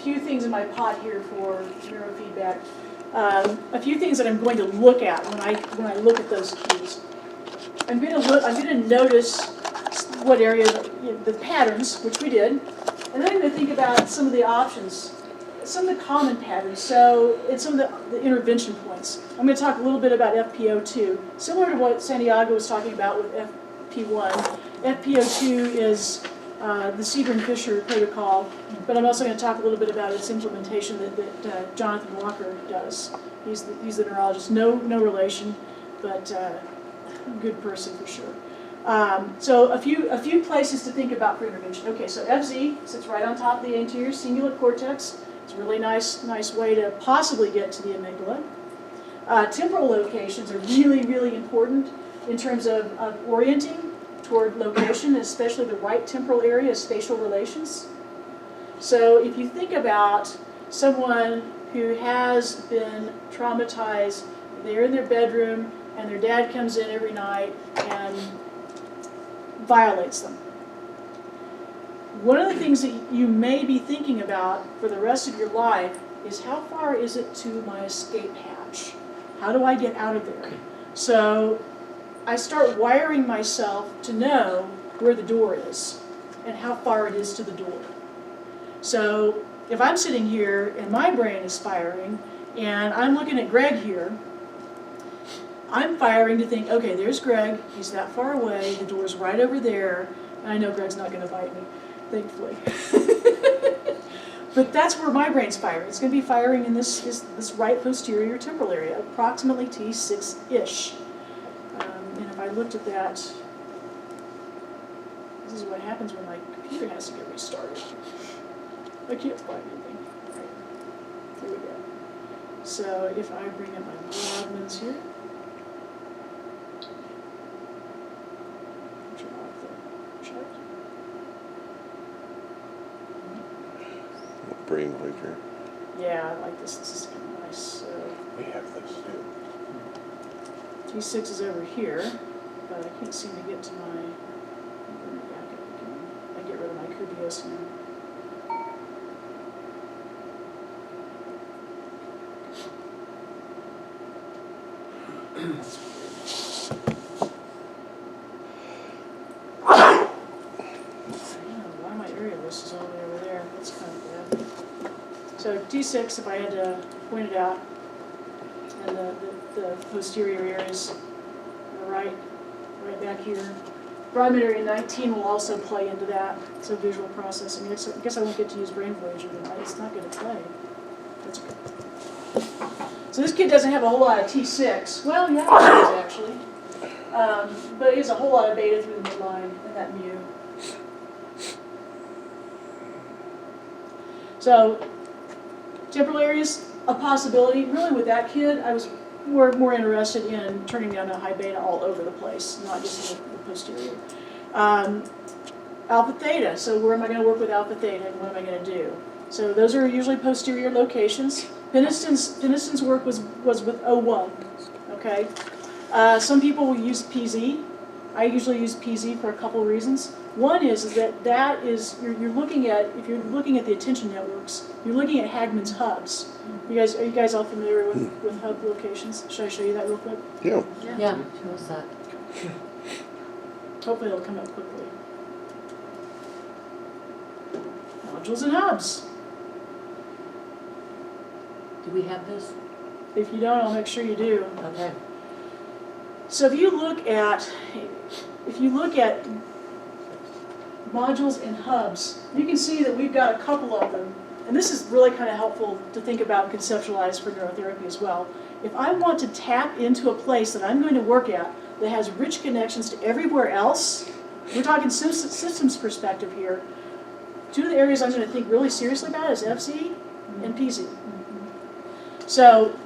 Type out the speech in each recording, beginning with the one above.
few things in my pot here for neurofeedback. A few things that I'm going to look at when I look at those cues. I'm going to notice what area, the patterns, which we did, and then I'm going to think about some of the options, some of the common patterns, and some of the intervention points. I'm going to talk a little bit about FPO2, similar to what Santiago was talking about with FP1. FPO2 is the Sebring-Fisher protocol, but I'm also going to talk a little bit about its implementation that Jonathan Walker does. He's the neurologist, no relation, but good person for sure. So a few places to think about for intervention. Okay, so FZ sits right on top of the anterior cingulate cortex. It's a really nice way to possibly get to the amygdala. Temporal locations are really important in terms of orienting toward location, especially the right temporal area of spatial relations. So if you think about someone who has been traumatized, they're in their bedroom and their dad comes in every night and violates them. One of the things that you may be thinking about for the rest of your life is how far is it to my escape hatch? How do I get out of there? So I start wiring myself to know where the door is and how far it is to the door. So if I'm sitting here and my brain is firing and I'm looking at Greg here, I'm firing to think, okay, there's Greg, he's that far away, the door's right over there, and I know Greg's not going to bite me, thankfully. But that's where my brain's firing. It's going to be firing in this right posterior temporal area, approximately T6-ish. And if I looked at that, this is what happens when my computer has to get restarted. I can't find anything. Right. Here we go. So if I bring up my Brodmann's here, turn off the chart. Brain blinker. Yeah, I like this. This is kind of nice. So We have this too. T6 is over here, but I can't seem to get to my. I get rid of my Cubios now. Why my area list is all the way over there? That's kind of bad. So T6, if I had to point it out, and the posterior areas, right back here. Brodmann area 19 will also play into that. So visual processing. I guess I won't get to use Brain Voyager tonight. It's not going to play. That's okay. So this kid doesn't have a whole lot of T6. Well, yeah, he does actually. But he has a whole lot of beta through the midline and that mu. So temporal areas, a possibility. Really with that kid, I was more interested in turning down the high beta all over the place, not just in the posterior. Alpha theta, so where am I going to work with alpha theta and what am I going to do? So those are usually posterior locations. Penniston's work was with O1, okay? Some people will use PZ. I usually use PZ for a couple of reasons. One is that you're looking at, if you're looking at the attention networks, you're looking at Hagman's hubs. Are you guys all familiar with hub locations? Should I show you that real quick? Yeah. Yeah, show us that. Hopefully it'll come up quickly. Modules and hubs. Do we have this? If you don't, I'll make sure you do. Okay. So if you look at modules and hubs, you can see that we've got a couple of them. And this is really kind of helpful to think about and conceptualize for neurotherapy as well. If I want to tap into a place that I'm going to work at that has rich connections to everywhere else, we're talking systems perspective here. Two of the areas I'm going to think really seriously about is FC and PZ. So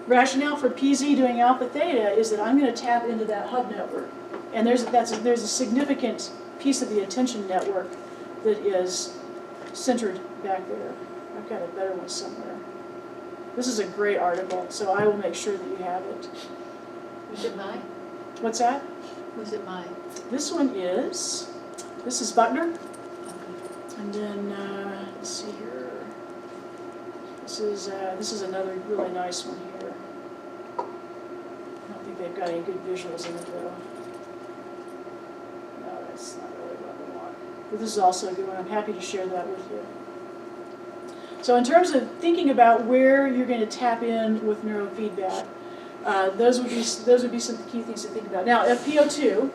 rationale for PZ doing alpha theta is that I'm going to tap into that hub network. And there's a significant piece of the attention network that is centered back there. I've got a better one somewhere. This is a great article, so I will make sure that you have it. Was it mine? What's that? Was it mine? This is Buckner. Okay. And then, let's see here. This is another really nice one here. I don't think they've got any good visuals in it though. No, that's not really what we want. But this is also a good one. I'm happy to share that with you. So in terms of thinking about where you're going to tap in with neurofeedback, those would be some key things to think about. Now, FPO2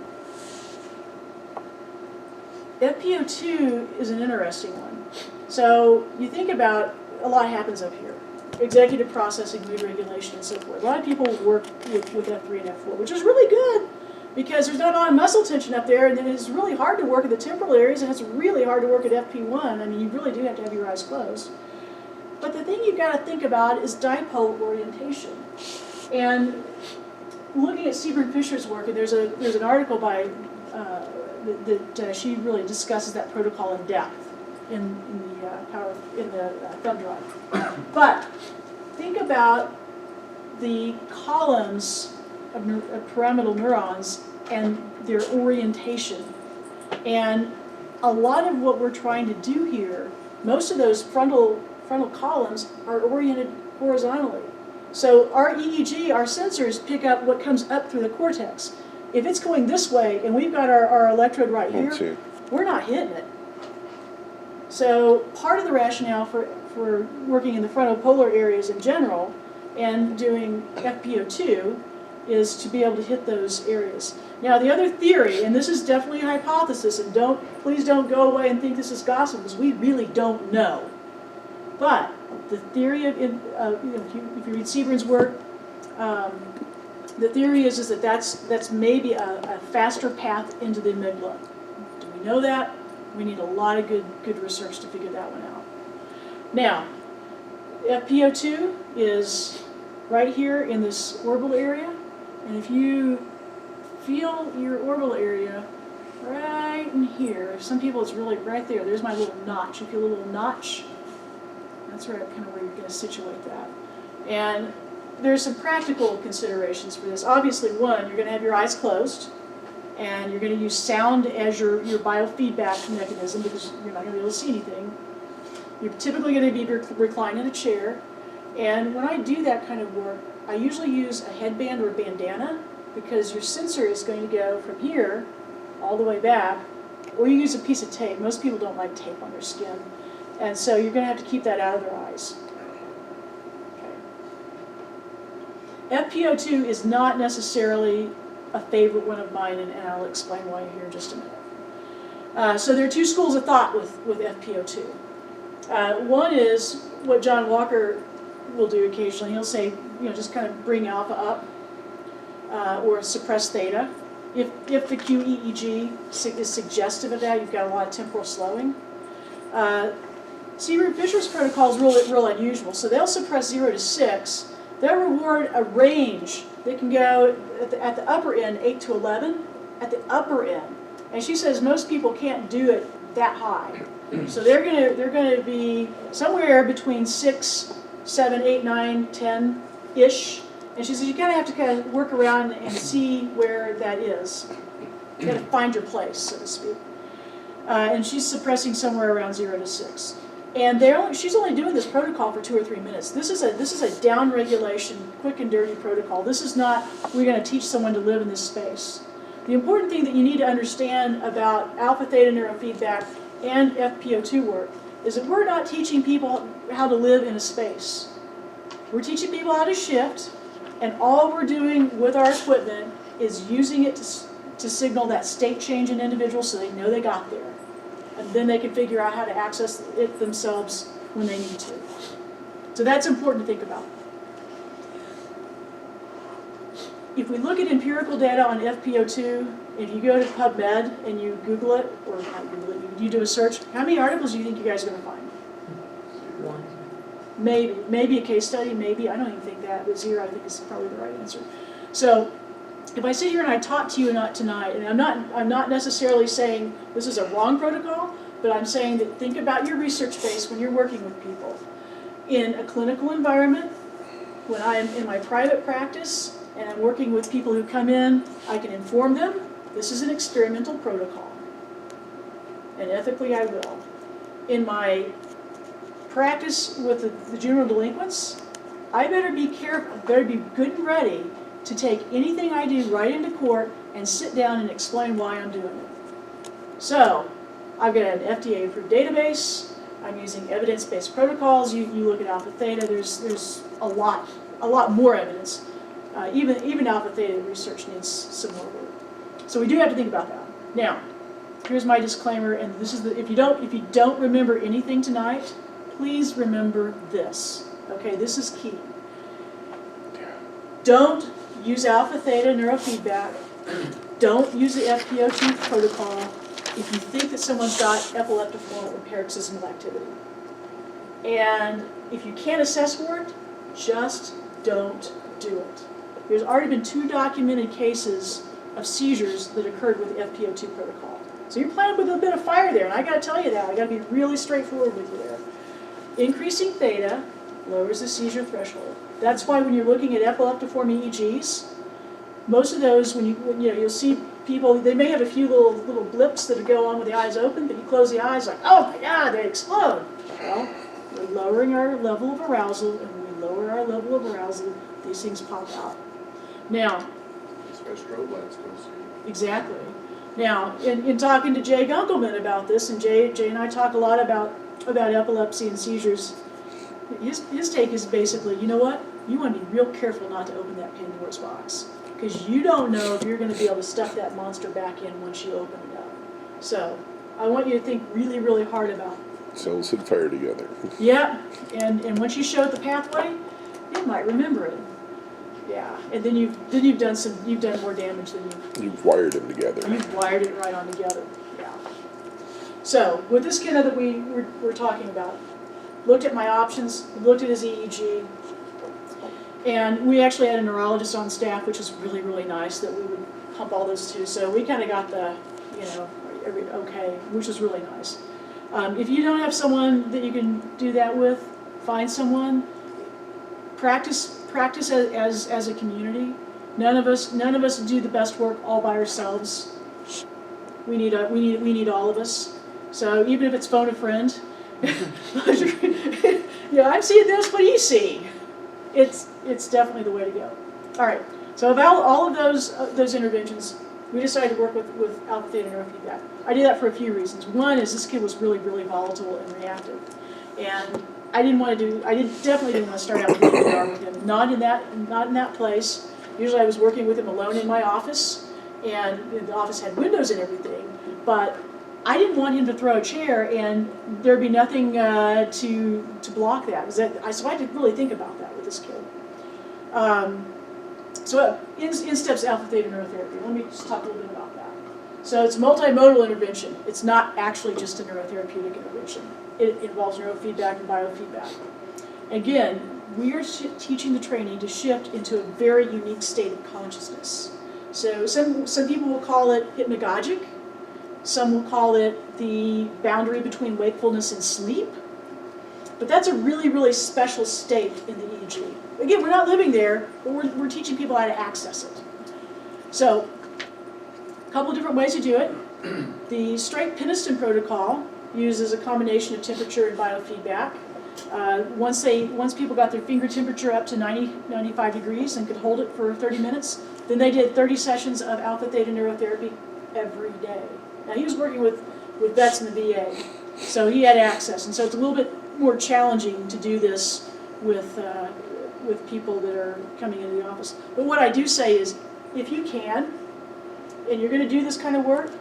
is an interesting one. So you think about, a lot happens up here. Executive processing, mood regulation, and so forth. A lot of people work with F3 and F4, which is really good because there's not a lot of muscle tension up there, and then it's really hard to work at the temporal areas, and it's really hard to work at FP1. I mean, you really do have to have your eyes closed. But the thing you've got to think about is dipole orientation. And looking at Sebring Fisher's work, and there's an article by that she really discusses that protocol in depth in the thumb drive. But think about the columns of pyramidal neurons and their orientation. And a lot of what we're trying to do here, most of those frontal columns are oriented horizontally. So our EEG, our sensors pick up what comes up through the cortex. If it's going this way and we've got our electrode right here, we're not hitting it. So part of the rationale for working in the frontal polar areas in general and doing FPO2 is to be able to hit those areas. Now the other theory, and this is definitely a hypothesis, and please don't go away and think this is gossip because we really don't know. But the theory of, if you read Sebring's work, the theory is that that's maybe a faster path into the amygdala. Do we know that? We need a lot of good research to figure that one out. Now, FPO2 is right here in this orbital area, and if you feel your orbital area right in here, some people it's really right there. There's my little notch. You feel a little notch. That's right, kind of where you're going to situate that. And there's some practical considerations for this. Obviously, one, you're going to have your eyes closed, and you're going to use sound as your biofeedback mechanism because you're not going to be able to see anything. You're typically going to be reclined in a chair. And when I do that kind of work, I usually use a headband or a bandana because your sensor is going to go from here all the way back, or you use a piece of tape. Most people don't like tape on their skin. And so you're going to have to keep that out of their eyes. Okay. FPO2 is not necessarily a favorite one of mine, and I'll explain why here in just a minute. So there are two schools of thought with FPO2. One is what John Walker will do occasionally. He'll say, just kind of bring alpha up or suppress theta. If the QEEG is suggestive of that, you've got a lot of temporal slowing. Sebring Fisher's protocol is real unusual. So they'll suppress 0 to 6. They'll reward a range that can go at the upper end, 8 to 11, at the upper end. And she says most people can't do it that high. So they're going to be somewhere between 6, 7, 8, 9, 10-ish. And she says you have to kind of work around and see where that is. You got to find your place, so to speak. And she's suppressing somewhere around 0 to 6. And she's only doing this protocol for 2 or 3 minutes. This is a down regulation, quick and dirty protocol. This is not we're going to teach someone to live in this space. The important thing that you need to understand about alpha theta neurofeedback and FPO2 work is that we're not teaching people how to live in a space. We're teaching people how to shift, and all we're doing with our equipment is using it to signal that state change in individuals so they know they got there. And then they can figure out how to access it themselves when they need to. So that's important to think about. If we look at empirical data on FPO2, if you go to PubMed and you Google it, or not Google it, you do a search, how many articles do you think you guys are going to find? One. Maybe a case study, maybe, I don't even think that, but 0 I think is probably the right answer. So if I sit here and I talk to you tonight, and I'm not necessarily saying this is a wrong protocol, but I'm saying that think about your research base when you're working with people. In a clinical environment, when I'm in my private practice and I'm working with people who come in, I can inform them, this is an experimental protocol. And ethically I will. In my practice with the juvenile delinquents, I better be careful, better be good and ready to take anything I do right into court and sit down and explain why I'm doing it. So, I've got an FDA-approved database. I'm using evidence-based protocols. You look at alpha theta. There's a lot more evidence. Even alpha theta research needs some more work. So we do have to think about that. Now, here's my disclaimer, and this is if you don't remember anything tonight, please remember this. Okay, this is key. Don't use alpha theta neurofeedback. Don't use the Fpou protocol if you think that someone's got epileptiform or paroxysmal activity. And if you can't assess for it, just don't do it. There's already been 2 documented cases of seizures that occurred with the Fpou protocol. So you're playing with a bit of fire there, and I gotta tell you that. I gotta be really straightforward with you there. Increasing theta lowers the seizure threshold. That's why when you're looking at epileptiform EEGs, most of those, you'll see people, they may have a few little blips that go on with the eyes open, but you close the eyes like, oh my God, they explode. Well, we're lowering our level of arousal, and when we lower our level of arousal, these things pop out. Now, That's why strobe lights go see. exactly. Now, in talking to Jay Gunkelman about this, and Jay and I talk a lot about epilepsy and seizures, his take is basically, you know what? You want to be real careful not to open that Pandora's box, because you don't know if you're going to be able to stuff that monster back in once you open it up. So I want you to think really, really hard about it. Cells that fire together. Yeah, and once you show it the pathway, you might remember it. Yeah, and then you've done more damage than You've wired them together. you've wired it right on together. Yeah. So with this kiddo that we're talking about, looked at my options, looked at his EEG, and we actually had a neurologist on staff, which was really, really nice that we would pump all those to. So we kind of got the, okay, which was really nice. If you don't have someone that you can do that with, find someone. Practice as a community. None of us do the best work all by ourselves. We need all of us. So even if it's phone a friend, I'm seeing this. What do you see? It's definitely the way to go. All right. So about all of those interventions, we decided to work with alpha theta neurofeedback. I did that for a few reasons. One is this kid was really, really volatile and reactive, and I definitely didn't want to start out with ER with him. Not in that place. Usually I was working with him alone in my office, and the office had windows and everything, but I didn't want him to throw a chair and there'd be nothing to block that. So I had to really think about that with this kid. So in steps alpha theta neurotherapy. Let me just talk a little bit about that. So it's a multimodal intervention. It's not actually just a neurotherapeutic intervention. It involves neurofeedback and biofeedback. Again, we are teaching the trainee to shift into a very unique state of consciousness. So some people will call it hypnagogic. Some will call it the boundary between wakefulness and sleep. But that's a really, really special state in the EEG. Again, we're not living there, but we're teaching people how to access it. So, a couple of different ways to do it. The straight Penniston protocol uses a combination of temperature and biofeedback. Once people got their finger temperature up to 95 degrees and could hold it for 30 minutes, then they did 30 sessions of alpha theta neurotherapy every day. Now he was working with vets in the VA, so he had access, and so it's a little bit more challenging to do this with people that are coming into the office. But what I do say is, if you can, and you're going to do this kind of work,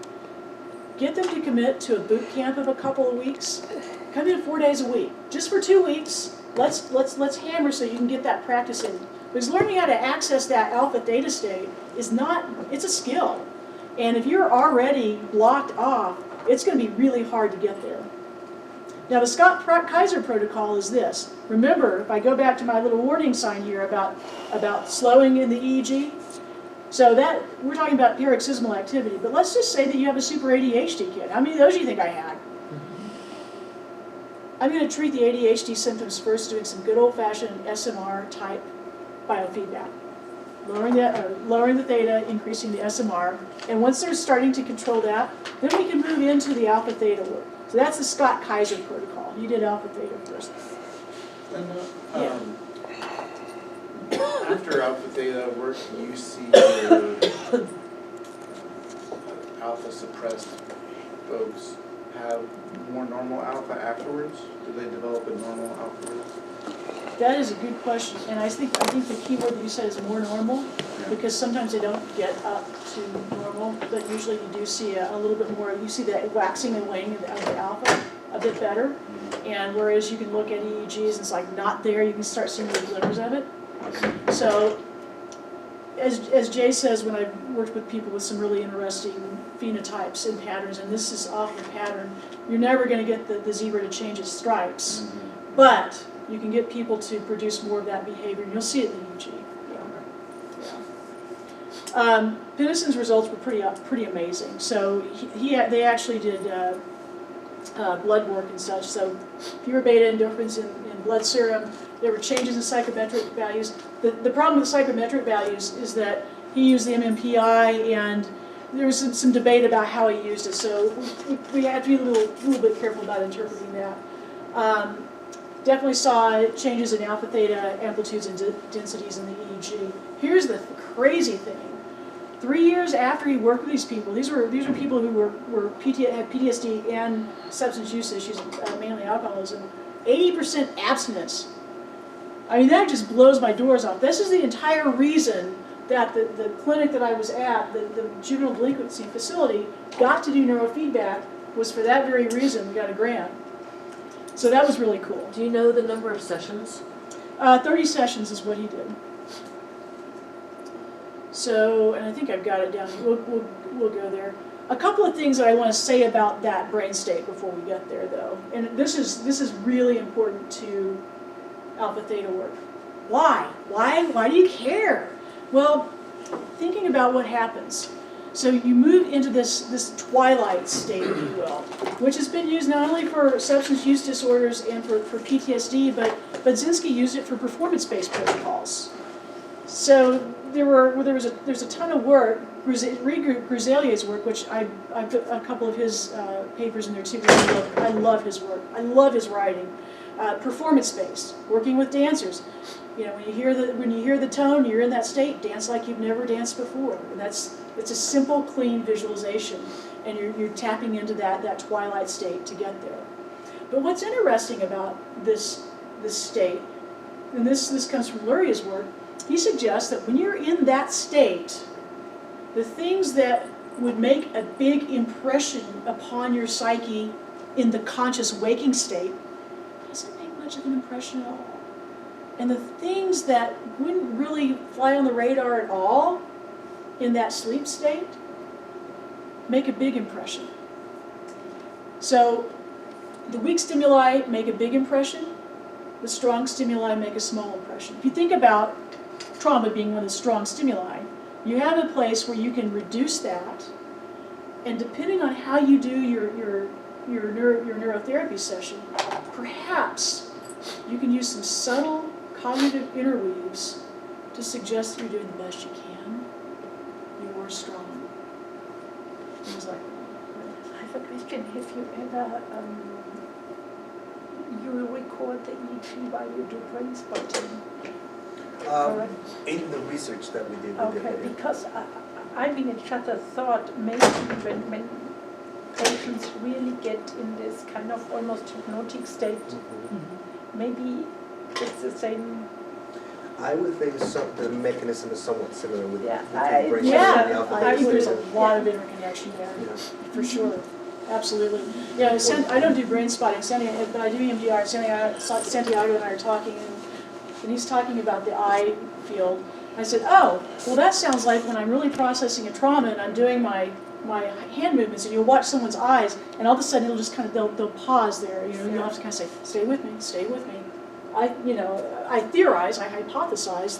get them to commit to a boot camp of a couple of weeks. Come in 4 days a week, just for 2 weeks. Let's hammer so you can get that practice in. Because learning how to access that alpha theta state it's a skill. And if you're already blocked off, it's going to be really hard to get there. Now the Scott-Kaiser protocol is this. Remember, if I go back to my little warning sign here about slowing in the EEG, so that we're talking about paroxysmal activity, but let's just say that you have a super ADHD kid. How many of those do you think I had? I'm going to treat the ADHD symptoms first, doing some good old-fashioned SMR type biofeedback. Lowering the theta, increasing the SMR, and once they're starting to control that, then we can move into the alpha theta work. So that's the Scott-Kaiser protocol. You did alpha theta first. Linda, Yeah. After alpha theta work, you see your alpha suppressed folks have more normal alpha afterwards? Do they develop a normal afterwards? That is a good question, and I think the key word that you said is more normal, Yeah. because sometimes they don't get up to normal, but usually you do see a little bit more, you see the waxing and waning of the alpha a bit better, and whereas you can look at EEGs and it's like not there, you can start seeing the glimmers of it. So, as Jay says, when I've worked with people with some really interesting phenotypes and patterns, and this is often a pattern, you're never going to get the zebra to change its stripes, but you can get people to produce more of that behavior, and you'll see it in the EEG. Penniston's results were pretty amazing. So they actually did blood work and such. So fewer beta endorphins in blood serum. There were changes in psychometric values. The problem with the psychometric values is that he used the MMPI, and there was some debate about how he used it. So we had to be a little bit careful about interpreting that. Definitely saw changes in alpha theta amplitudes and densities in the EEG. Here's the crazy thing. 3 years after he worked with these people, these were people who had PTSD and substance use issues, mainly alcoholism, 80% abstinence. I mean, that just blows my doors off. This is the entire reason that the clinic that I was at, the juvenile delinquency facility, got to do neurofeedback, was for that very reason. We got a grant. So that was really cool. Do you know the number of sessions? 30 sessions is what he did. So, and I think I've got it down. We'll go there. A couple of things that I want to say about that brain state before we get there, though. And this is really important to alpha theta work. Why? Why do you care? Well, thinking about what happens. So you move into this twilight state, if you will, which has been used not only for substance use disorders and for PTSD, but Zinsky used it for performance-based protocols. So there's a ton of work. Read Gruzelier's work, which I put a couple of his papers in there too. I love his work. I love his writing. Performance-based, working with dancers. You know, when you hear the tone, you're in that state. Dance like you've never danced before. And it's a simple, clean visualization, and you're tapping into that twilight state to get there. But what's interesting about this state, and this comes from Luria's work, he suggests that when you're in that state, the things that would make a big impression upon your psyche in the conscious waking state doesn't make much of an impression at all. And the things that wouldn't really fly on the radar at all in that sleep state make a big impression. So the weak stimuli make a big impression, the strong stimuli make a small impression. If you think about trauma being one of the strong stimuli, you have a place where you can reduce that, and depending on how you do your neurotherapy session, perhaps you can use some subtle cognitive interweaves to suggest that you're doing the best you can. You're strong. Things like that. I have a question. Have you ever you record the EEG while you do brain spotting? Correct? In the research that we did, Okay, because I mean, it's just a thought. Maybe when patients really get in this kind of almost hypnotic state, maybe it's the same. I would think the mechanism is somewhat similar with Yeah, the brain Yeah, and the alpha I beta think there's a state. lot of interconnection there, Yeah. for sure. Absolutely. Yeah, I don't do brain spotting, but I do EMDR. Santiago and I are talking, and he's talking about the eye field. I said, oh, well, that sounds like when I'm really processing a trauma and I'm doing my hand movements, and you'll watch someone's eyes, and all of a sudden it'll just kind of, they'll pause there. You know, you'll have to kind of say, stay with me, stay with me. I theorize, I hypothesize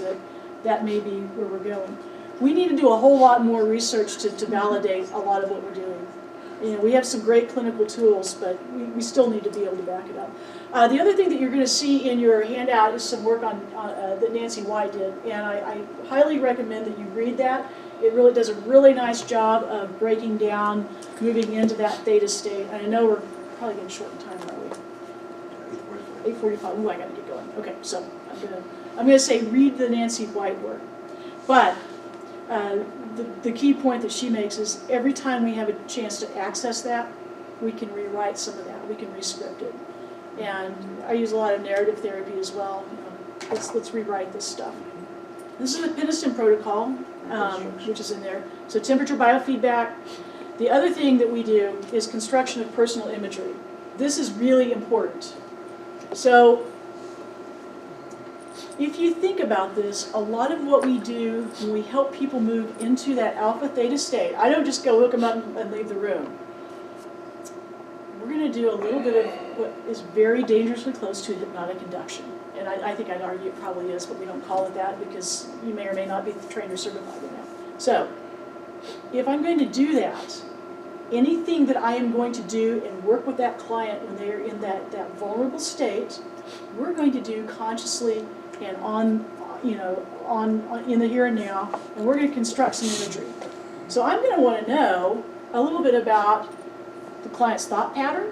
that may be where we're going. We need to do a whole lot more research to validate a lot of what we're doing. You know, we have some great clinical tools, but we still need to be able to back it up. The other thing that you're going to see in your handout is some work that Nancy White did, and I highly recommend that you read that. It really does a really nice job of breaking down, moving into that theta state. And I know we're probably getting short in time, are we? 8:45, ooh, I gotta get going. Okay, so I'm gonna say read the Nancy White work. But the key point that she makes is every time we have a chance to access that, we can rewrite some of that, we can re-script it. And I use a lot of narrative therapy as well. Let's rewrite this stuff. This is the Penniston protocol, which is in there. So temperature biofeedback. The other thing that we do is construction of personal imagery. This is really important. So if you think about this, a lot of what we do when we help people move into that alpha theta state, I don't just go hook them up and leave the room. We're going to do a little bit of what is very dangerously close to hypnotic induction. And I think I'd argue it probably is, but we don't call it that because you may or may not be trained or certified in that. So, if I'm going to do that, anything that I am going to do and work with that client when they're in that vulnerable state, we're going to do consciously and in the here and now, and we're going to construct some imagery. So I'm going to want to know a little bit about the client's thought pattern.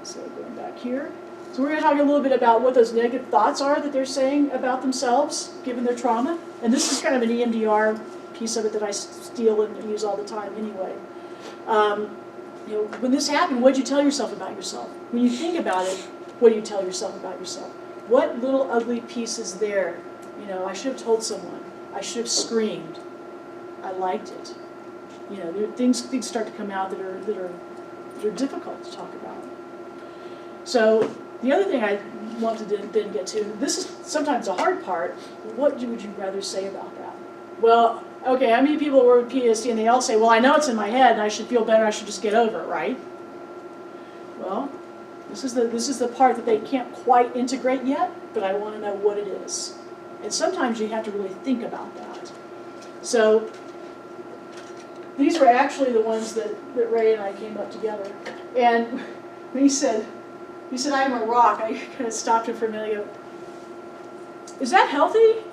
So going back here. So we're going to talk a little bit about what those negative thoughts are that they're saying about themselves, given their trauma. And this is kind of an EMDR piece of it that I steal and use all the time anyway. When this happened, what did you tell yourself about yourself? When you think about it, what do you tell yourself about yourself? What little ugly piece is there? I should have told someone. I should have screamed. I liked it. Things start to come out that are difficult to talk about. So the other thing I want to then get to, this is sometimes the hard part, what would you rather say about that? Well, okay, how many people work with PTSD and they all say, well, I know it's in my head and I should feel better, I should just get over it, right? Well, this is the part that they can't quite integrate yet, but I want to know what it is. And sometimes you have to really think about that. So these were actually the ones that Ray and I came up together. And when he said, I'm a rock, I kind of stopped him for a minute and go, is that healthy?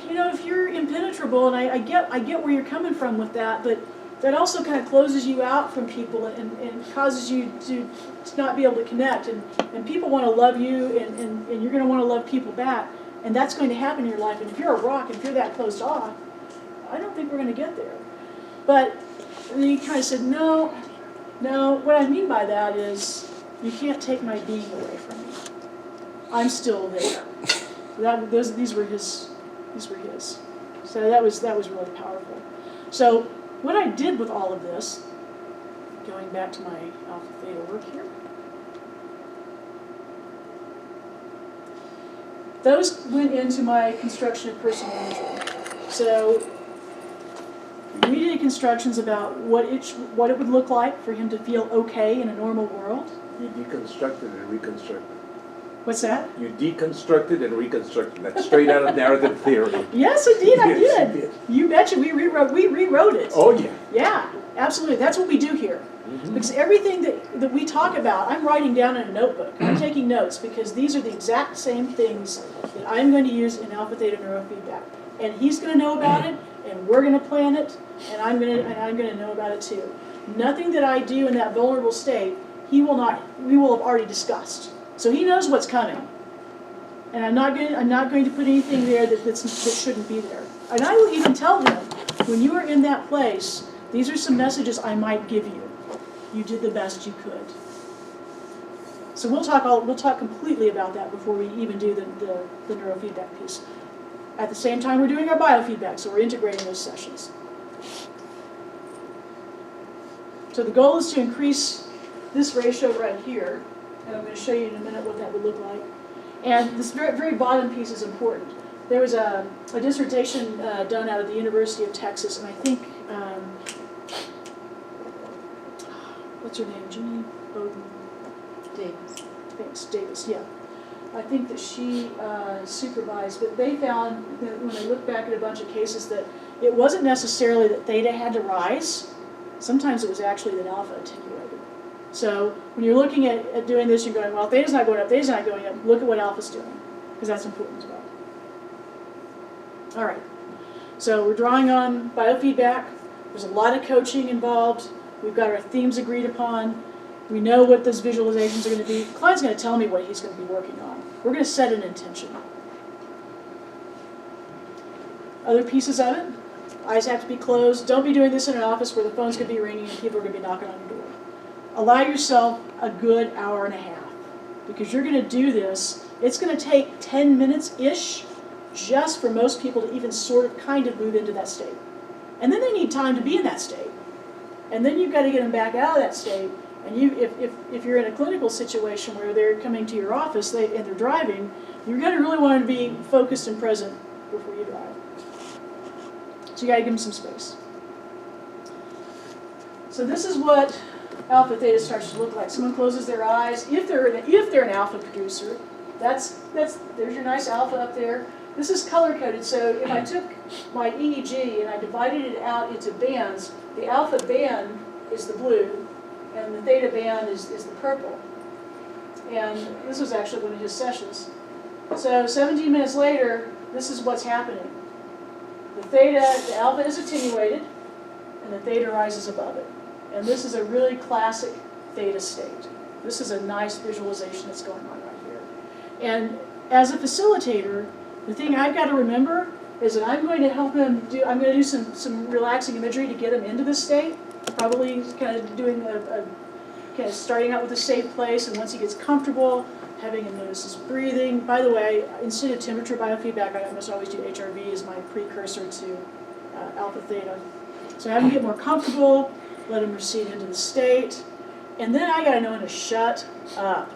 If you're impenetrable, and I get where you're coming from with that, but that also kind of closes you out from people and causes you to not be able to connect. And people want to love you, and you're going to want to love people back. And that's going to happen in your life. And if you're a rock, and if you're that closed off, I don't think we're going to get there. But then he kind of said, no, what I mean by that is you can't take my being away from me. I'm still there. These were his. So that was really powerful. So what I did with all of this, going back to my alpha theta work here, those went into my construction of personal imagery. So we did constructions about what it would look like for him to feel okay in a normal world. You deconstructed and reconstructed. What's that? You deconstructed and reconstructed. That's straight out of narrative theory. Yes, indeed, I Yes, did. you did. You betcha, we rewrote it. Oh, yeah. Yeah, absolutely. That's what we do here. Because everything that we talk about, I'm writing down in a notebook. I'm taking notes because these are the exact same things that I'm going to use in alpha theta neurofeedback. And he's going to know about it, and we're going to plan it, and I'm going to know about it too. Nothing that I do in that vulnerable state, we will have already discussed. So he knows what's coming. And I'm not going to put anything there that shouldn't be there. And I will even tell him, when you are in that place, these are some messages I might give you. You did the best you could. So we'll talk completely about that before we even do the neurofeedback piece. At the same time, we're doing our biofeedback, so we're integrating those sessions. So the goal is to increase this ratio right here, and I'm going to show you in a minute what that would look like. And this very, very bottom piece is important. There was a dissertation done out of the University of Texas, and I think, what's her name, Jeannie Bowden? Davis. Thanks, Davis, yeah. I think that she supervised, but they found that when they looked back at a bunch of cases that it wasn't necessarily that theta had to rise. Sometimes it was actually that alpha attenuated. So when you're looking at doing this, you're going, well, theta's not going up, theta's not going up. Look at what alpha's doing, because that's important as well. All right. So we're drawing on biofeedback. There's a lot of coaching involved. We've got our themes agreed upon. We know what those visualizations are going to be. The client's going to tell me what he's going to be working on. We're going to set an intention. Other pieces of it, eyes have to be closed. Don't be doing this in an office where the phone's going to be ringing and people are going to be knocking on your door. Allow yourself a good hour and a half, because you're going to do this. It's going to take 10 minutes-ish just for most people to even sort of kind of move into that state. And then they need time to be in that state. And then you've got to get them back out of that state. And if you're in a clinical situation where they're coming to your office and they're driving, you're going to really want to be focused and present before you drive. So you got to give them some space. So this is what alpha theta starts to look like. Someone closes their eyes. If they're an alpha producer, there's your nice alpha up there. This is color coded. So if I took my EEG and I divided it out into bands, the alpha band is the blue, and the theta band is the purple. And this was actually one of his sessions. So 17 minutes later, this is what's happening. The alpha is attenuated, and the theta rises above it. And this is a really classic theta state. This is a nice visualization that's going on right here. And as a facilitator, the thing I've got to remember is that I'm going to help him I'm going to do some relaxing imagery to get him into this state. Probably kind of doing kind of starting out with a safe place, and once he gets comfortable, having him notice his breathing. By the way, instead of temperature biofeedback, I almost always do HRV as my precursor to alpha theta. So have him get more comfortable, let him recede into the state, and then I got to know when to shut up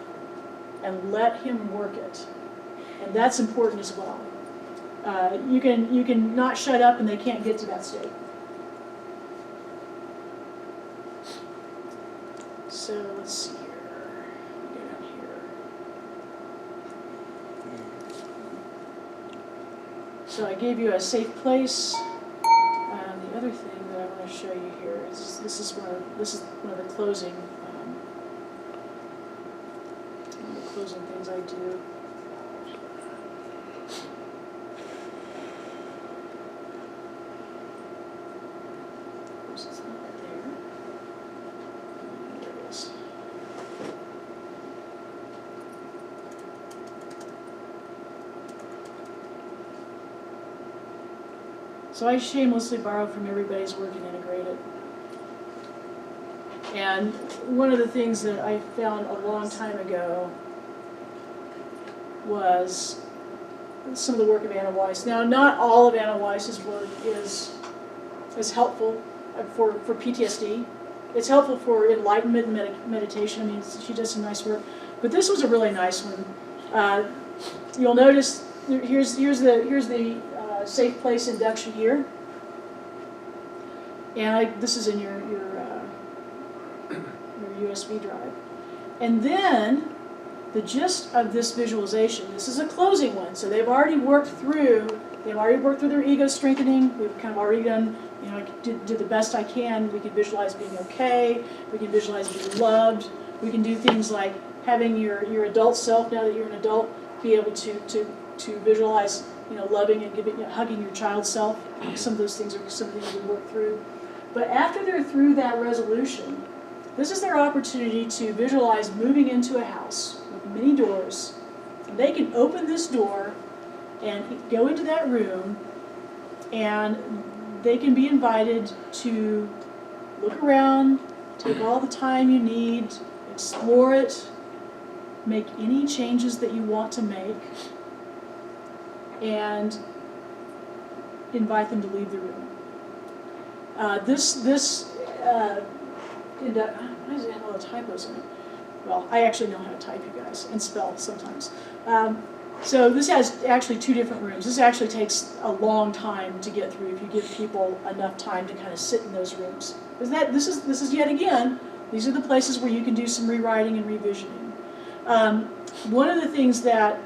and let him work it. And that's important as well. You can not shut up and they can't get to that state. So let's see here. Go down here. So I gave you a safe place. The other thing that I want to show you here is this is one of the closing things I do. So I shamelessly borrow from everybody's work and integrate it. And one of the things that I found a long time ago was some of the work of Anna Weiss. Now, not all of Anna Weiss's work is helpful for PTSD. It's helpful for enlightenment meditation. I mean, she does some nice work. But this was a really nice one. You'll notice here's the safe place induction here, and this is in your USB drive. And then the gist of this visualization. This is a closing one, so they've already worked through their ego strengthening. We've kind of already done. I did the best I can. We can visualize being okay. We can visualize being loved. We can do things like having your adult self, now that you're an adult, be able to visualize, loving and hugging your child self. Some of those things are some things we work through. But after they're through that resolution, this is their opportunity to visualize moving into a house with many doors. And they can open this door and go into that room, and they can be invited to look around, take all the time you need, explore it, make any changes that you want to make, and invite them to leave the room. Why does it have all the typos in it? Well, I actually know how to type, you guys, and spell sometimes. So this has actually two different rooms. This actually takes a long time to get through if you give people enough time to kind of sit in those rooms. This is yet again, these are the places where you can do some rewriting and revisioning. One of the things that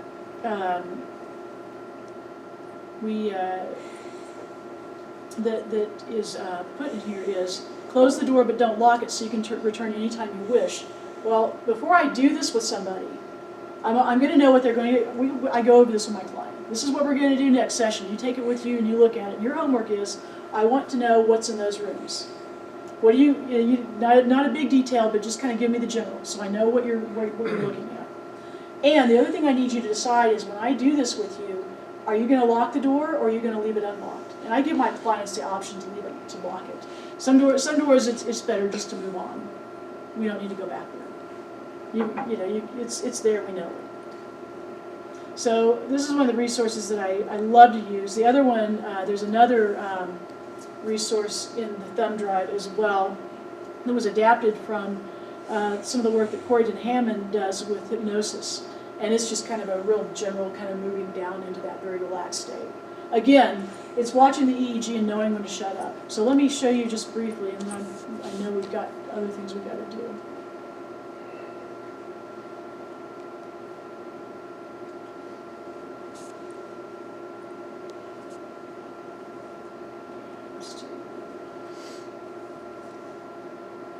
that is put in here is close the door but don't lock it so you can return anytime you wish. Well, before I do this with somebody, I'm going to know what they're going to. I go over this with my client. This is what we're going to do next session. You take it with you and you look at it. Your homework is, I want to know what's in those rooms. what do you not a big detail, but just kind of give me the general, so I know what you're looking at. And the other thing I need you to decide is when I do this with you, are you going to lock the door or are you going to leave it unlocked? And I give my clients the option to leave it, to lock it. Some doors it's better just to move on. We don't need to go back there. It's there, we know it. So this is one of the resources that I love to use. The other one, there's another resource in the thumb drive as well that was adapted from some of the work that Corey Hammond does with hypnosis. And it's just kind of a real general kind of moving down into that very relaxed state. Again, it's watching the EEG and knowing when to shut up. So let me show you just briefly, and then I know we've got other things we've got to do.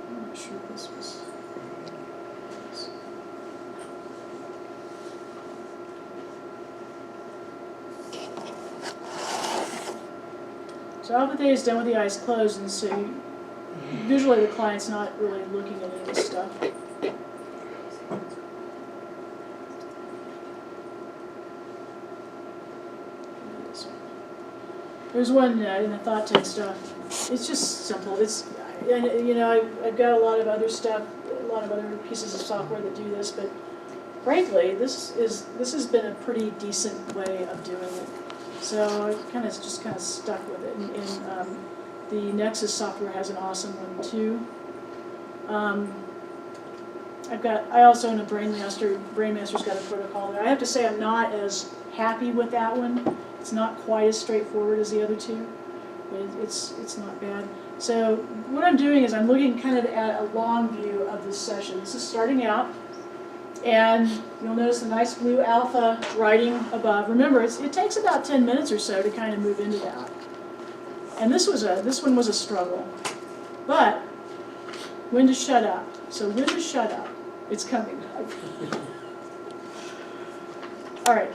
I'm not sure if this was... So alpha theta is done with the eyes closed, and so visually the client's not really looking at any of this stuff. There's one in the thought test stuff. It's just simple. I've got a lot of other stuff, a lot of other pieces of software that do this, but frankly, this has been a pretty decent way of doing it. So I just stuck with it. And the Nexus software has an awesome one too. I also own a Brainmaster. Brainmaster's got a protocol there. I have to say I'm not as happy with that one. It's not quite as straightforward as the other two, but it's not bad. So what I'm doing is I'm looking kind of at a long view of this session. This is starting out. And you'll notice the nice blue alpha writing above. Remember, it takes about 10 minutes or so to kind of move into that. And this one was a struggle. But when to shut up. So when to shut up. It's coming. All right.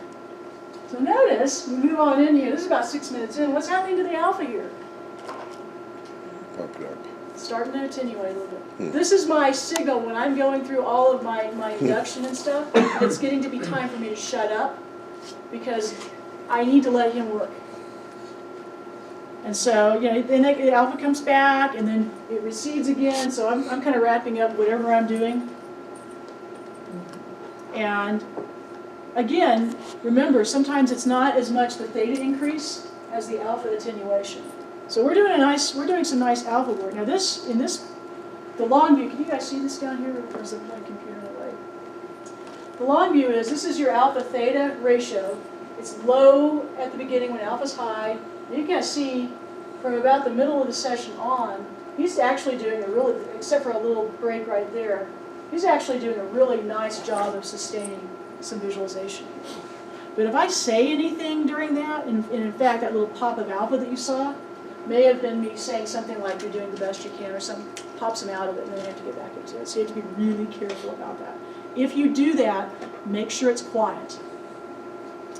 So notice, we move on in here. This is about 6 minutes in. What's happening to the alpha here? Pump it up. Starting to attenuate a little bit. This is my signal when I'm going through all of my induction and stuff. It's getting to be time for me to shut up because I need to let him work. And so, then the alpha comes back and then it recedes again. So I'm kind of wrapping up whatever I'm doing. And again, remember, sometimes it's not as much the theta increase as the alpha attenuation. So we're doing some nice alpha work. Now the long view, can you guys see this down here, or is it my computer that way? The long view this is your alpha theta ratio. It's low at the beginning when alpha's high. You can see from about the middle of the session on, he's actually doing a really, except for a little break right there, he's actually doing a really nice job of sustaining some visualization. But if I say anything during that, and in fact that little pop of alpha that you saw, may have been me saying something like you're doing the best you can, or some pops them out of it and then they have to get back into it. So you have to be really careful about that. If you do that, make sure it's quiet.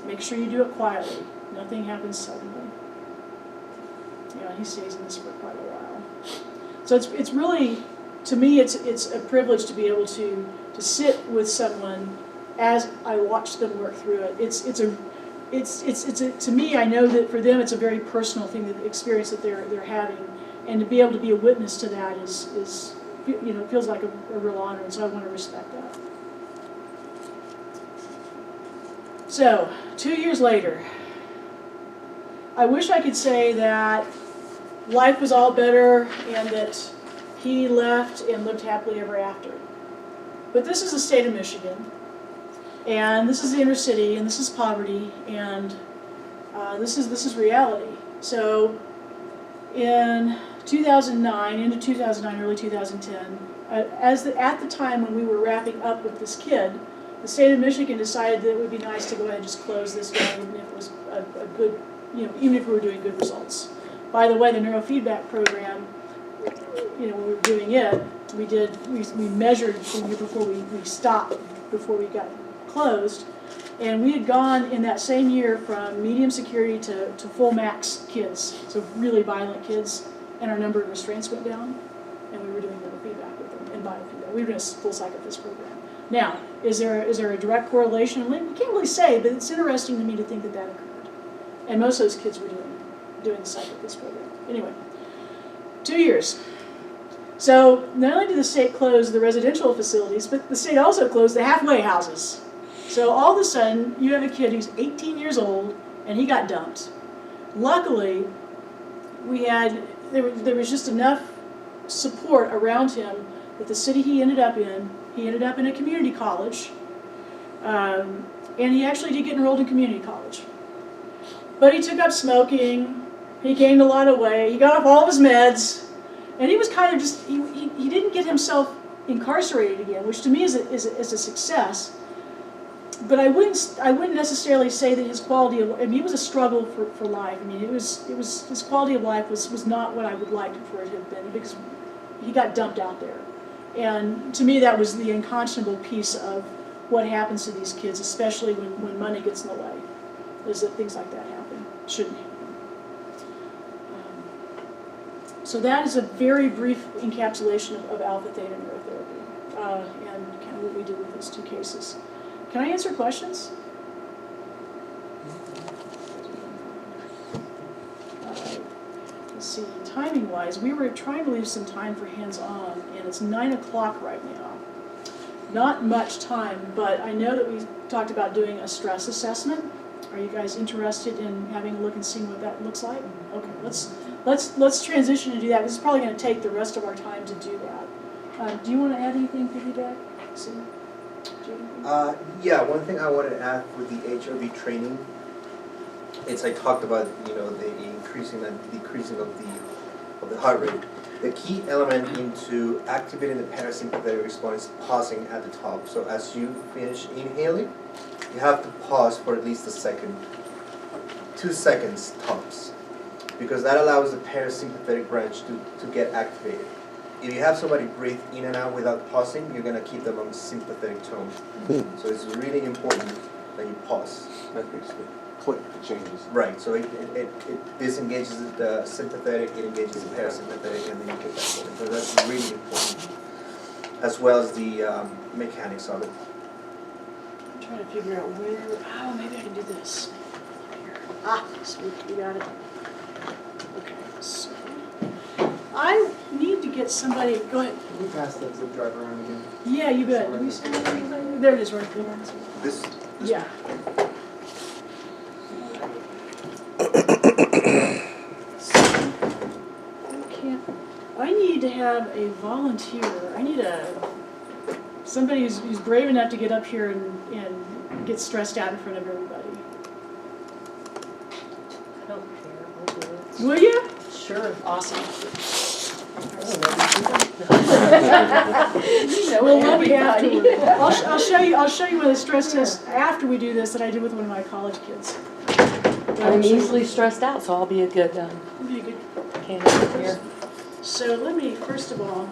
Make sure you do it quietly. Nothing happens suddenly. Yeah, he stays in this for quite a while. So it's really, to me, it's a privilege to be able to sit with someone as I watch them work through it. To me, I know that for them it's a very personal thing, the experience that they're having, and to be able to be a witness to that is it feels like a real honor, and so I want to respect that. So 2 years later, I wish I could say that life was all better and that he left and lived happily ever after. But this is the state of Michigan. And this is the inner city, and this is poverty, and this is reality. So in 2009, into 2009, early 2010, at the time when we were wrapping up with this kid, the state of Michigan decided that it would be nice to go ahead and just close this down, even if it was a good, even if we were doing good results. By the way, the neurofeedback program, when we were doing it, we measured the year before we stopped, before we got closed, and we had gone in that same year from medium security to full max kids, so really violent kids, and our number of restraints went down. and we were doing neurofeedback with them and biofeedback. We were doing a full psychofist program. Now, is there a direct correlation? We can't really say, but it's interesting to me to think that that occurred. And most of those kids were doing the psychofist program. Anyway, 2 years. So not only did the state close the residential facilities, but the state also closed the halfway houses. So all of a sudden, you have a kid who's 18 years old, and he got dumped. Luckily, there was just enough support around him that the city he ended up in a community college, and he actually did get enrolled in community college. But he took up smoking, he gained a lot of weight, he got off all of his meds, and he was kind of just, he didn't get himself incarcerated again, which to me is a success. But I wouldn't necessarily say that his quality of, I mean, it was a struggle for life. I mean, it was his quality of life was not what I would like for it to have been, because he got dumped out there. And to me, that was the unconscionable piece of what happens to these kids, especially when money gets in the way, is that things like that happen. Shouldn't happen. So that is a very brief encapsulation of alpha-theta neurotherapy and kind of what we did with those two cases. Can I answer questions? Let's see, timing-wise, we were trying to leave some time for hands-on, and it's 9 o'clock right now. Not much time, but I know that we talked about doing a stress assessment. Are you guys interested in having a look and seeing what that looks like? Okay, let's transition to do that. This is probably going to take the rest of our time to do that. Do you want to add anything, piggyback? See? Yeah, one thing I wanted to add with the HRV training, it's I talked about, you know, the increasing and decreasing of the heart rate. The key element into activating the parasympathetic response is pausing at the top. So as you finish inhaling, you have to pause for at least a second, 2 seconds tops, because that allows the parasympathetic branch to get activated. If you have somebody breathe in and out without pausing, you're going to keep them on sympathetic tone. So it's really important that you pause. That makes the click, it changes. Right, so it disengages the sympathetic, it engages the parasympathetic, and then you get that going. So that's really important, as well as the mechanics of it. I'm trying to figure out where, maybe I can do this. Here. Sweet, we got it. Okay, so I need to get somebody, go ahead. Can we pass that zip drive around again? Yeah, you bet. Did we send it? There it is, right there. This Yeah. I need to have a volunteer. I need somebody who's brave enough to get up here and get stressed out in front of everybody. I don't care, I'll do it. Will you? Sure, awesome. We'll love you afterward. I'll show you one of the stress tests after we do this that I did with one of my college kids. I'm easily stressed out, so I'll be a good Be a good. candidate here. So let me, first of all,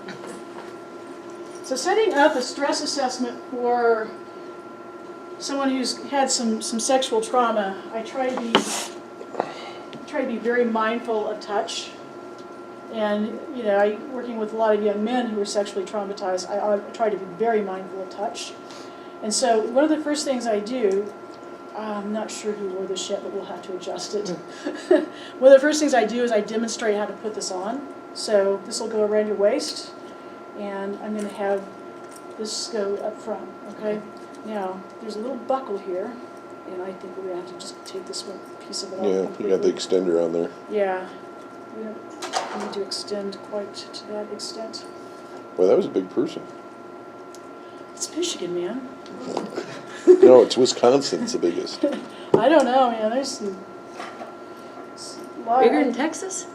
so setting up a stress assessment for someone who's had some sexual trauma, I try to be very mindful of touch. And, you know, working with a lot of young men who are sexually traumatized, I try to be very mindful of touch. And so one of the first things I do, I'm not sure who wore this yet, but we'll have to adjust it. One of the first things I do is I demonstrate how to put this on. So this will go around your waist, and I'm going to have this go up front, okay? Now, there's a little buckle here, and I think we're going to have to just take this one piece of it off. Yeah, you completely. got the extender on there. Yeah. We don't need to extend quite to that extent. Well, that was a big person. It's Michigan, man. No, it's Wisconsin. It's the biggest. I don't know, man. There's some... Bigger than Texas?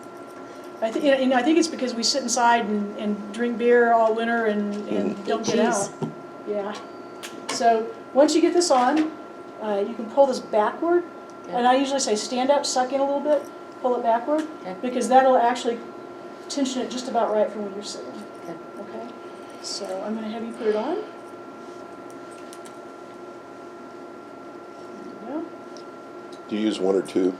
I think, you know, I think it's because we sit inside and drink beer all winter and don't get out. Yeah. So once you get this on, you can pull this backward. Okay. And I usually say stand up, suck in a little bit, pull it backward, Okay. because that'll actually tension it just about right for when you're sitting. Okay. Okay? So I'm going to have you put it on. There you go. Do you use one or two?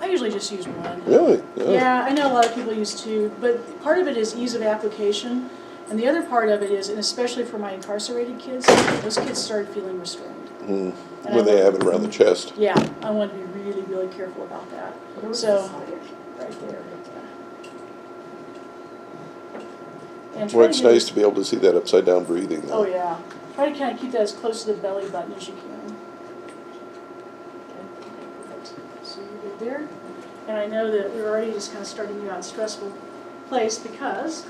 I usually just use one. Really? Yeah, I know a lot of people use two, but part of it is ease of application, and the other part of it is, and especially for my incarcerated kids, those kids started feeling restrained. Mm. And When I they want- have it around the chest. Yeah, I want to be really, really careful about that. So, right there. And try Well, to it's get nice to be able to see that upside down breathing Oh, though. yeah. Try to kind of keep that as close to the belly button as you can. Okay, perfect. So you're good there. And I know that we're already just kind of starting you out in a stressful place because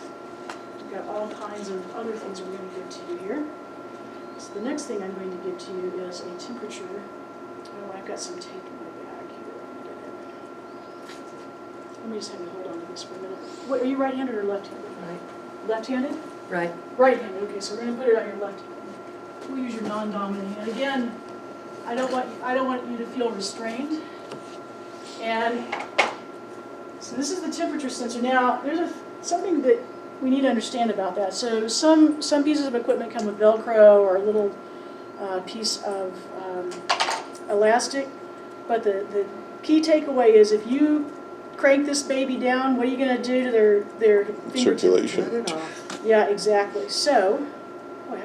we've got all kinds of other things we're going to give to you here. So the next thing I'm going to give to you is a temperature. Oh, I've got some tape in my bag here. Let me just have you hold on to this for a minute. What, are you right-handed or left-handed? Right. Left-handed? Right. Right-handed, okay, so we're gonna put it on your left hand. We'll use your non-dominant hand. Again, I don't want you to feel restrained. And so this is the temperature sensor. Now, there's something that we need to understand about that. So some pieces of equipment come with Velcro or a little piece of elastic, but the key takeaway is if you crank this baby down, what are you gonna do to their fingertip? Circulation. Cut it off. Yeah, exactly. So, boy,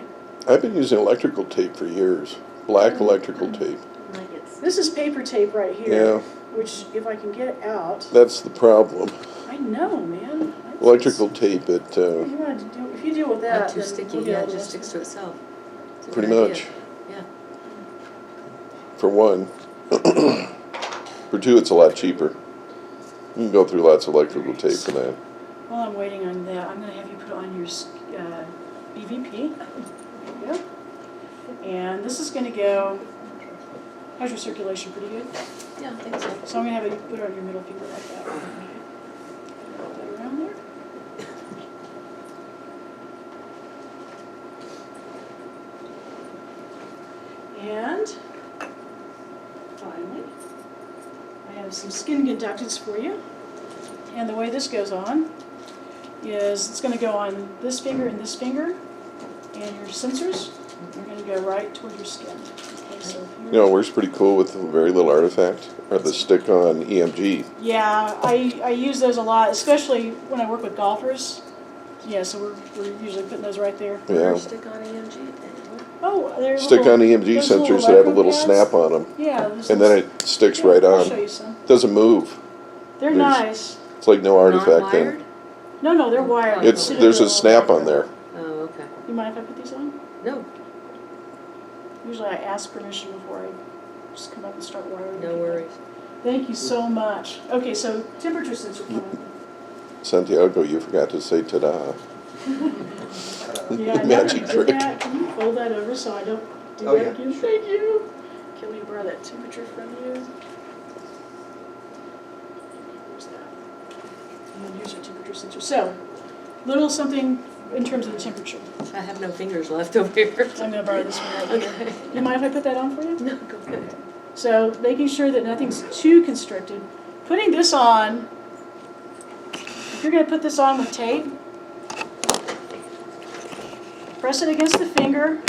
I've been using electrical tape for years. Black electrical tape. Like it's. this is paper tape right here. Yeah, Which, if I can get it out, that's the problem. I know, man. Electrical tape, If you deal with that, Not too then sticky, we'll get yeah, all it the just rest sticks of to itself. It's a pretty good much. idea. Yeah. For one. For two, it's a lot cheaper. You can go through lots of electrical tape for that. While I'm waiting on that, I'm going to have you put on your BVP. There you go. And this is going to go. How's your circulation? Pretty good? Yeah, I think so. So I'm going to have you put it on your middle finger like that. Put that around there. And finally, I have some skin conductance for you. And the way this goes on is it's going to go on this finger and this finger, and your sensors are going to go right toward your skin. Okay, so if You know, it works pretty cool with very little artifact. Or the stick-on EMG. yeah, I use those a lot, especially when I work with golfers. Yeah, so we're usually putting those right there. Yeah. Stick on EMG thing. Oh, they're Stick-on EMG those sensors that have a little electro snap pads. on them. Yeah. those And then little- it sticks yeah, right I'll show on. you some. Doesn't move. They're There's- nice. It's like no artifact Non-wired? then. No, they're wired. It's, They're there's a little- snap on there. Oh, okay. You mind if I put these on? No, Usually I ask permission before I just come up and start wiring. no worries. Thank you so much. Okay, so temperature sensor. Santiago, you forgot to say ta-da. Yeah, I know Magic you trick. did that. Can you fold that over so I don't do Oh, that yeah, again? sure. Thank you. Can we borrow that temperature from you? Where's that? And then here's your temperature sensor. So, little something in terms of the temperature. I have no fingers left over here. I'm gonna borrow this one right here. Okay. Do you mind if I put that on for you? No, go ahead. So making sure that nothing's too constricted. Putting this on, if you're gonna put this on with tape, press it against the finger,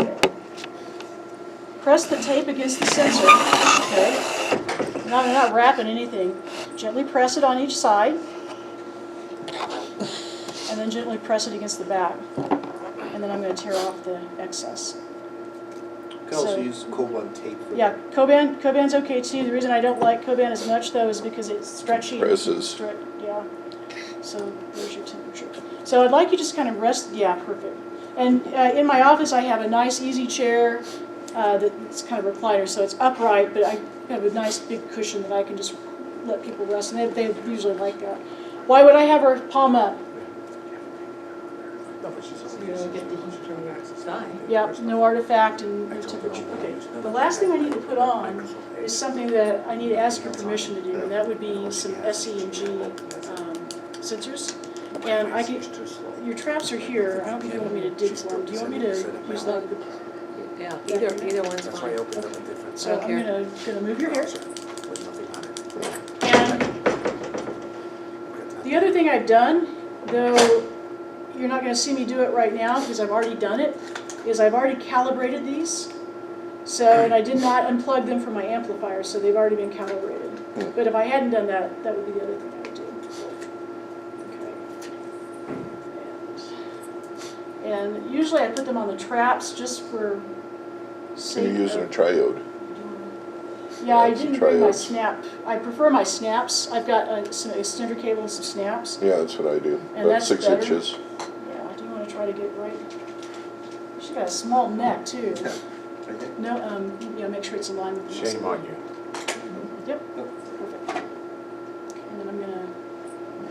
press the tape against the sensor, okay? Now I'm not wrapping anything. Gently press it on each side, and then gently press it against the back. And then I'm gonna tear off the excess. You can also So- use Coban tape for Yeah, Coban's okay too. The reason I don't like Coban as much though is because it's stretchy. and Presses. Yeah. So there's your temperature. So I'd like you just kind of rest. Yeah, perfect. And in my office I have a nice easy chair that's kind of recliner, so it's upright, but I have a nice big cushion that I can just let people rest, and they usually like that. Why would I have her palm up? You don't get the heat from your sky. Yep, no artifact and no temperature. Okay, the last thing I need to put on is something that I need to ask your permission to do, and that would be some SE and G sensors. And I can, your traps are here. I don't think you want me to dig for them. Do you want me to use them? Yeah, either one's fine. So I'm Okay. gonna move your hair. And the other thing I've done, though you're not gonna see me do it right now because I've already done it, is I've already calibrated these. So, and I did not unplug them from my amplifier, so they've already been calibrated. But if I hadn't done that, that would be the other thing I would do. Okay. And usually I put them on the traps just for And sake you're using a of- triode. Yeah, I It's a didn't bring my triode. snap. I prefer my snaps. I've got some extender cable and some snaps. Yeah, that's what I do. And About that's 6 better. inches. Yeah, do you want to try to get right? She's got a small neck too. Right there. No, make sure it's aligned with the muscle. Shame on you. Yep, perfect. And then I'm gonna,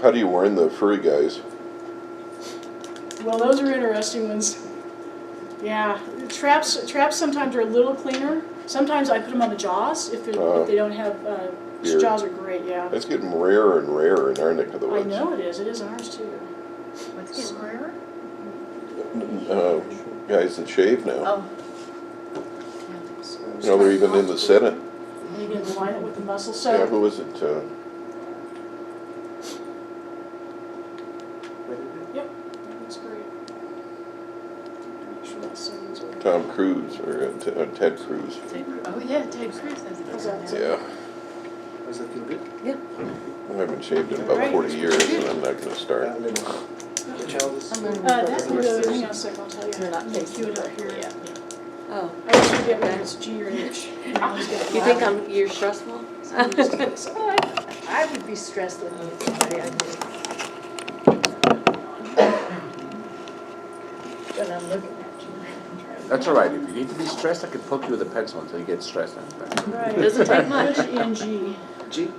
How do you warn the furry guys? well, those are interesting ones. Yeah, traps sometimes are a little cleaner. Sometimes I put them on the jaws if they don't have, Beard. jaws are great, yeah. It's getting rarer and rarer in our neck of the I woods. know it is in ours too. What's getting rare? Guys that shave now. Oh. You know, they're even in the Senate. And you can align it with the muscle, Yeah, so, who was it? yep, that's great. Make sure that settings are. Tom Cruise or Ted Cruz. Oh, yeah, Ted Cruz has it. How's that? Yeah. Does that feel good? I haven't shaved in about 40 years and I'm not going to start. That little. Which eldest? That's the, hang on a second, I'll tell you. You're not I'm gonna facing cue it up here. Oh, I always forget whether it's G or H. you think you're stressful? I would be stressed looking at somebody I knew. When I'm looking at you. That's all right. If you need to be stressed, I can poke you with a pencil until you get stressed. Right. Doesn't take much. Which and G. G.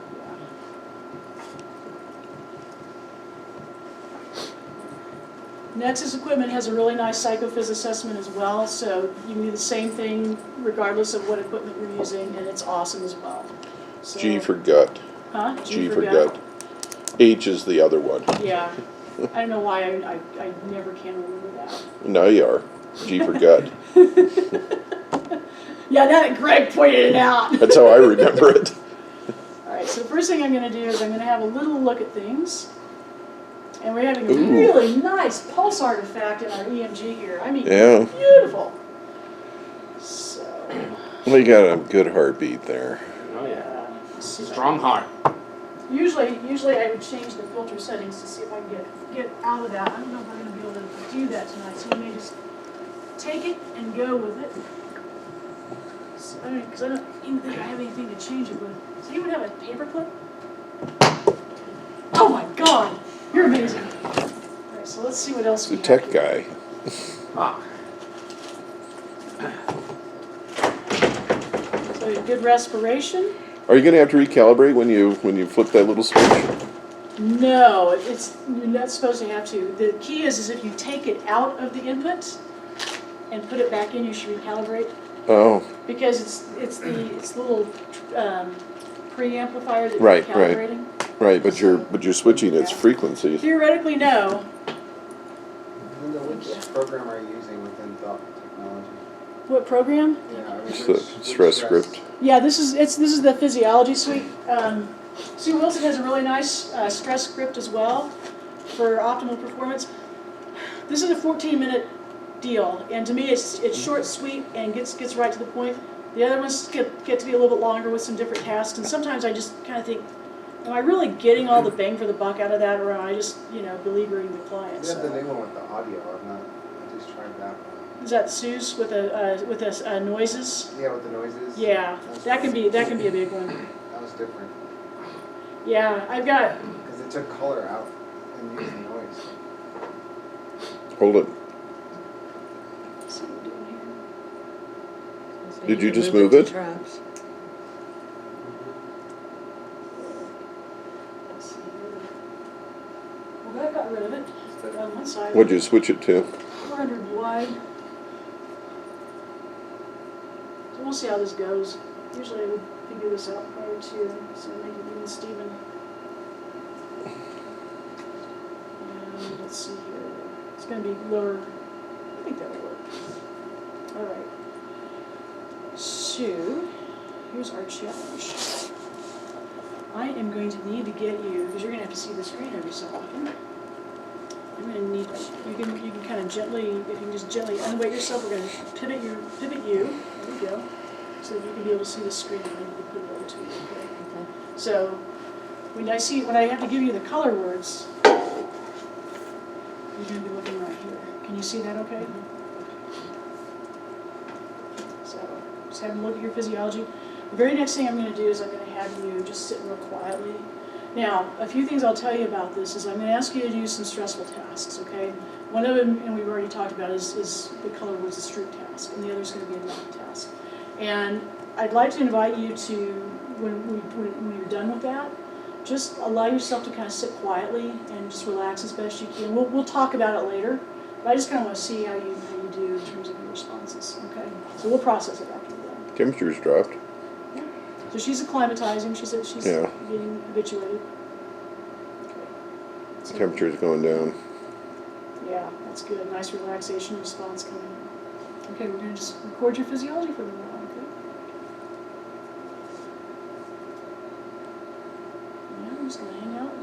Nexus Equipment has a really nice psychophys assessment as well, so you can do the same thing regardless of what equipment you're using, and it's awesome as well. So, G for gut. Huh? G for gut. H is the other one. Yeah. I don't know why I never can remember that. Now you are. G for gut. Yeah, now that Greg pointed it out. That's how I remember it. All right, so the first thing I'm going to do is I'm going to have a little look at things. And we're having a Ooh. really nice pulse artifact in our EMG here. I mean, Yeah. beautiful. So, We got a good heartbeat there. Oh, yeah. let's see if I Strong heart. Usually I would change the filter settings to see if I can get out of that. I don't know if I'm going to be able to do that tonight, so we may just take it and go with it. So, because I don't even think I have anything to change it with. Does anyone have a paper clip? Oh my God, you're amazing. All right, so let's see what else we The have tech here. guy. Ah, So good respiration. Are you going to have to recalibrate when you flip that little switch? No, you're not supposed to have to. The key is if you take it out of the input and put it back in, you should recalibrate. Oh, Because it's the little preamplifier that Right, you're right. calibrating. right, but you're switching its frequency. Theoretically, no. Linda, which program are you using within Thought Technology? What program? Yeah, It's the stress script. Yeah, this is the physiology suite. Sue Wilson has a really nice stress script as well for optimal performance. This is a 14-minute deal, and to me it's short, sweet, and gets right to the point. The other ones get to be a little bit longer with some different tasks, and sometimes I just kind of think, am I really getting all the bang for the buck out of that, or am I just beleaguering the client? You have the So. new one with the audio, I just tried that one. Is that Sue's with the noises? Yeah, with the noises? Yeah, that can be a big one. That was different, Yeah, I've got. because it took color out and used the noise. Hold it. Let's see what we're doing here. Did you just can move to it? traps. Let's see here. Well, that got rid of it. On one side. What'd you switch it to? 400 wide. So we'll see how this goes. Usually I would figure this out prior to, so make it even Steven. And let's see here. It's going to be lower. I think that'll work. All right. So, here's our challenge. I am going to need to get you, because you're going to have to see the screen every so often. I'm going to need, you can kind of gently, if you can just gently unweight yourself, we're going to pivot you, there we go, so that you can be able to see the screen. I need to put it over to you, okay? So when I have to give you the color words, you're gonna be looking right here. Can you see that okay? So just have a look at your physiology. The very next thing I'm gonna do is I'm gonna have you just sit real quietly. Now, a few things I'll tell you about this is I'm gonna ask you to do some stressful tasks, okay? One of them, and we've already talked about, is the color words, a street task, and the other is gonna be a math task. And I'd like to invite you to, when you're done with that, just allow yourself to kind of sit quietly and just relax as best you can. We'll talk about it later, but I just kind of want to see how you do in terms of your responses, okay? So we'll process it after you're done. Temperature's dropped. So she's acclimatizing, she's Yeah. getting habituated. Okay. So- Temperature's going down. Yeah, that's good. Nice relaxation response coming in. Okay, we're going to just record your physiology for a little while, okay? Yeah, I'm just going to hang out.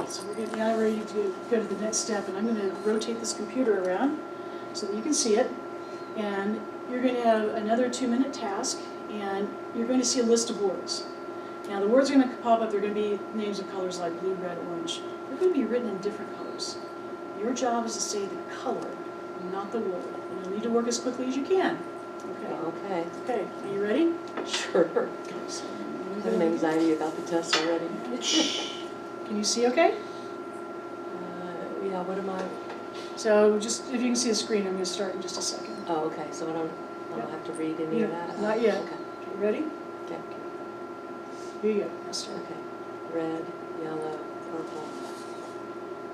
So we're getting now ready to go to the next step, and I'm going to rotate this computer around so that you can see it. And you're going to have another 2-minute task, and you're going to see a list of words. Now the words are going to pop up, they're going to be names of colors like blue, red, orange. They're going to be written in different colors. Your job is to say the color, not the word. And you'll need to work as quickly as you can. Okay. Okay, Okay, are you ready? sure. Okay, so I have an anxiety about the test already. Can you see okay? Yeah, what am I? So just, if you can see the screen, I'm going to start in just a second. Oh, okay, so I don't have to read any of that? Not yet. Okay, Okay, ready? okay, Here you go. Let's start. okay. Red, yellow, purple,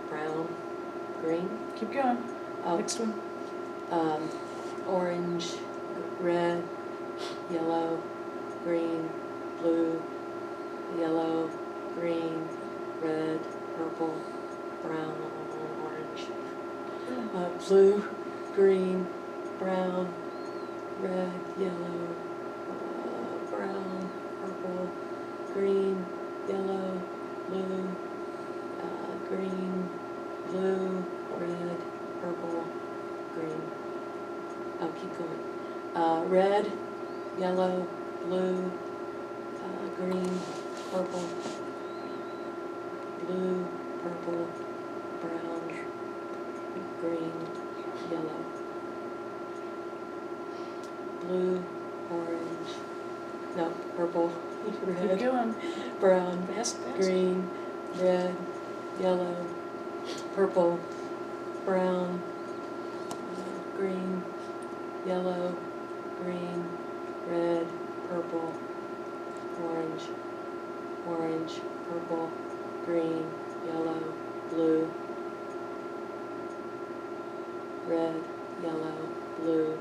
brown, green. Keep going. Oh, Next one. orange, red, yellow, green, blue, yellow, green, red, purple, brown, orange. Blue, green, brown, red, yellow, brown, purple, green, yellow, blue, green, blue, red, purple, green. Oh, keep going. Red, yellow, blue, green, purple, blue, purple, brown, green, yellow, blue, orange, no, purple, Keep red, going. brown, Fast, fast. green, red, yellow, purple, brown, green, yellow, green, red, purple, orange, orange, purple, green, yellow, blue, red, yellow, blue,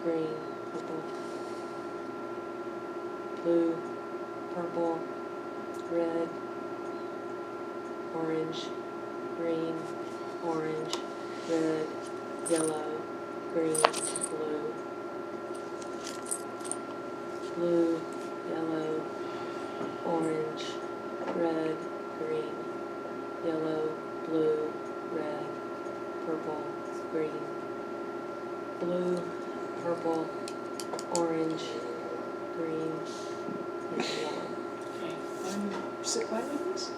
green, purple, blue, purple, red, orange, green, orange, red, yellow, green, blue, blue, yellow, orange, red, green, yellow, blue, red, purple, green, blue, purple, orange, green, and yellow. Okay, sit quietly, please.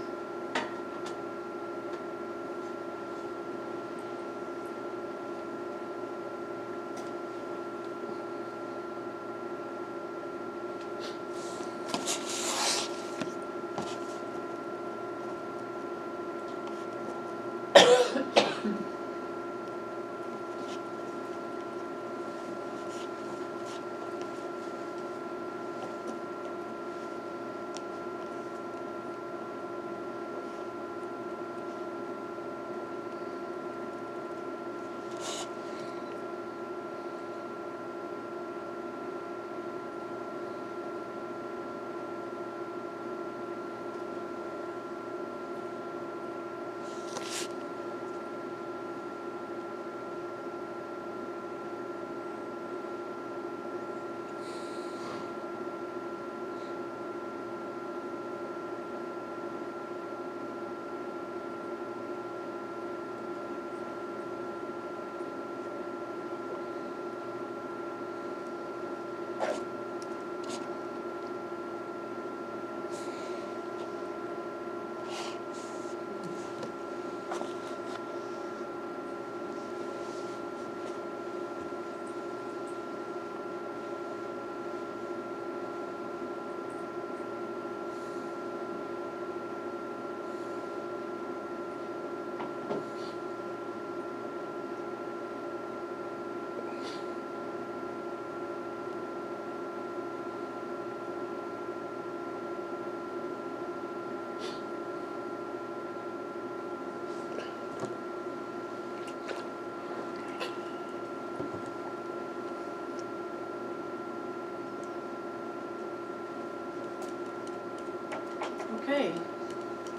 Okay.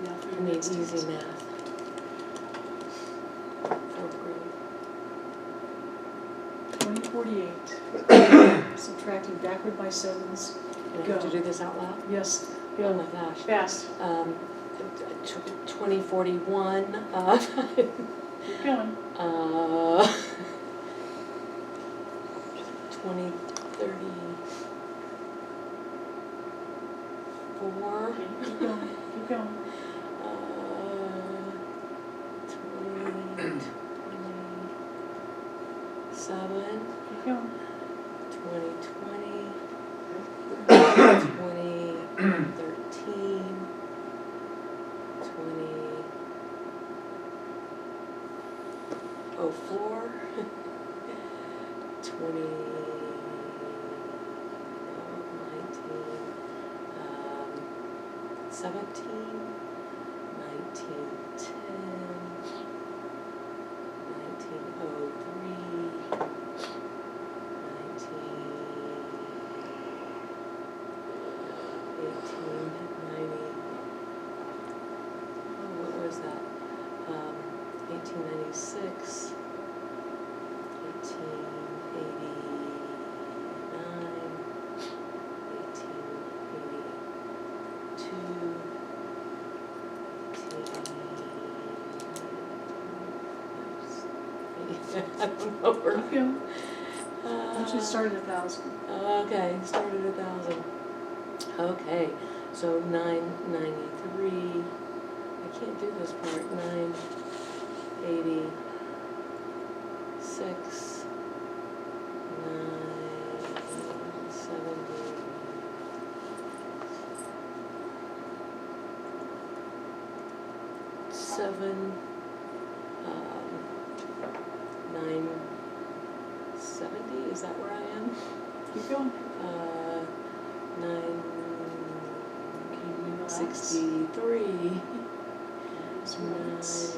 Now for I your need next easy test. math. Fourth grade. 2048. Subtracting backward by sevens. Do I Go. have to do this out loud? Yes, Oh go my gosh. fast. 2041, Keep going. 2034, Okay, keep going. Keep going. 2027, Keep going. 2020, 2013, 2004, 2017, 1896, 1889, 1882, I don't know where. Keep going. Actually started at 1,000. Okay, started at 1,000. Okay, so 993. I can't do this part. 986. 970. 7. 970. Is that where I am? Keep going. 9. 63. So it's